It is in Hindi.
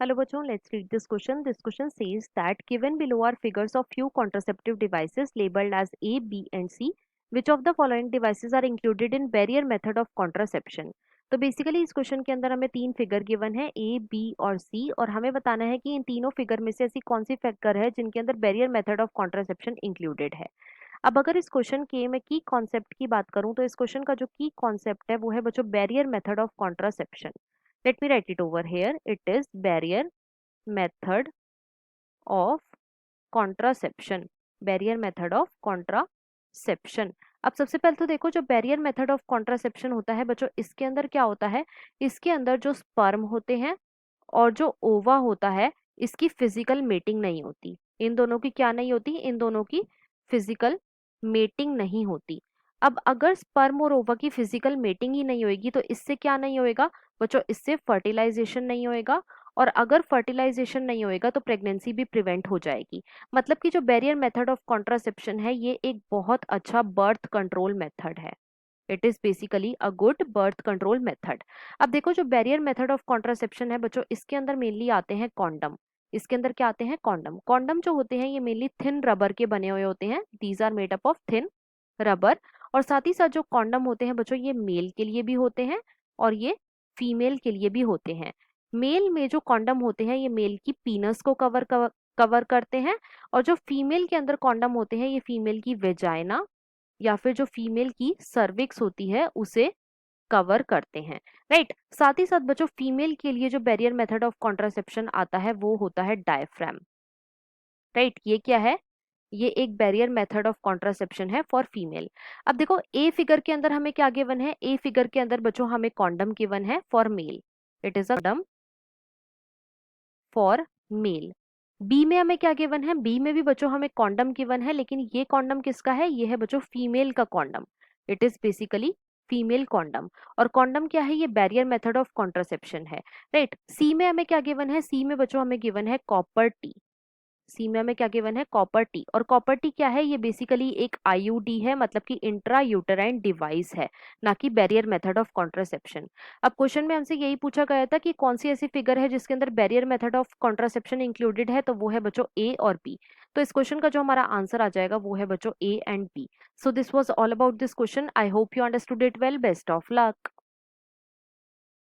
Hello bachon, let's read this question. This question says that given below are figures of few contraceptive devices labeled as A, B and C. Which of the following devices are included in barrier method of contraception? तो बेसिकली इस क्वेश्चन के अंदर हमें तीन फिगर गिवन है ए, बी और सी, और हमें बताना है कि इन तीनों फिगर में से ऐसी कौन सी फिगर है जिनके अंदर barrier method of contraception included है। अब अगर इस क्वेश्चन के मैं की कॉन्सेप्ट की बात करूं तो इस क्वेश्चन का जो की कॉन्सेप्ट है वो है बच्चों barrier method of contraception. Let me right it over here, it is barrier method of contraception. Barrier method of contraception. अब सबसे पहले तो देखो, जो बैरियर मेथड ऑफ कॉन्ट्रासेप्शन होता है बच्चों, इसके अंदर क्या होता है, इसके अंदर जो स्पर्म होते हैं और जो ओवा होता है, इसकी फिजिकल मेटिंग नहीं होती। इन दोनों की क्या नहीं होती, इन दोनों की फिजिकल मेटिंग नहीं होती। अब अगर स्पर्म और ओवा की फिजिकल मेटिंग ही नहीं होगी तो इससे क्या नहीं होएगा बच्चों, इससे फर्टिलाइजेशन नहीं होएगा, और अगर फर्टिलाइजेशन नहीं होएगा तो प्रेगनेंसी भी प्रिवेंट हो जाएगी। मतलब कि जो बैरियर मेथड ऑफ कॉन्ट्रासेप्शन है ये एक बहुत अच्छा बर्थ कंट्रोल मेथड है। It is basically a good birth control method. अब देखो, जो बैरियर मेथड ऑफ कॉन्ट्रासेप्शन है बच्चों, इसके अंदर मेनली आते हैं कॉन्डम। इसके अंदर क्या आते हैं, कॉन्डम। कॉन्डम जो होते हैं ये मेनली थिन रबर के बने हुए होते हैं। These are made up of thin rubber. और साथ ही साथ जो कॉन्डम होते हैं बच्चों, ये मेल के लिए भी होते हैं और ये फीमेल के लिए भी होते हैं। मेल में जो कॉन्डम होते हैं ये मेल की पीनस को कवर करते हैं, और जो फीमेल के अंदर कॉन्डम होते हैं ये फीमेल की वेजाइना या फिर जो फीमेल की सर्विक्स होती है उसे कवर करते हैं। राइट। साथ ही साथ बच्चों, फीमेल के लिए जो बैरियर मेथड ऑफ कॉन्ट्रासेप्शन आता है वो होता है डायफ्राम। राइट। ये क्या है, ये एक बैरियर मेथड ऑफ कॉन्ट्रासेप्शन है फॉर फीमेल। अब देखो, ए फिगर के अंदर हमें क्या गिवन है, ए फिगर के अंदर बच्चों हमें कॉन्डम गिवन है for male. It is a condom for male. B में हमें क्या गिवन है, बी में भी बच्चों हमें कॉन्डम गिवन है, लेकिन ये कॉन्डम किसका है, ये है बच्चों फीमेल का condom. It is basically female condom. और कॉन्डम क्या है, ये बैरियर मेथड ऑफ कॉन्ट्रासेप्शन है। राइट। सी में हमें क्या गिवन है, सी में बच्चों हमें गिवन है कॉपर टी। सीमा में क्या गिवन है, कॉपर टी। और कॉपर टी क्या है, ये बेसिकली एक आईयूडी है, मतलब कि इंट्रा यूटेराइन डिवाइस है, ना कि बैरियर मेथड ऑफ कॉन्ट्रासेप्शन। अब क्वेश्चन में हमसे यही पूछा गया था कि कौन सी ऐसी फिगर है जिसके अंदर barrier method of contraception included है, तो वो है बच्चों ए और बी। तो इस क्वेश्चन का जो हमारा आंसर आ जाएगा वो है बच्चों A and B. So this was all about this question. I hope you understood it well. Best of luck.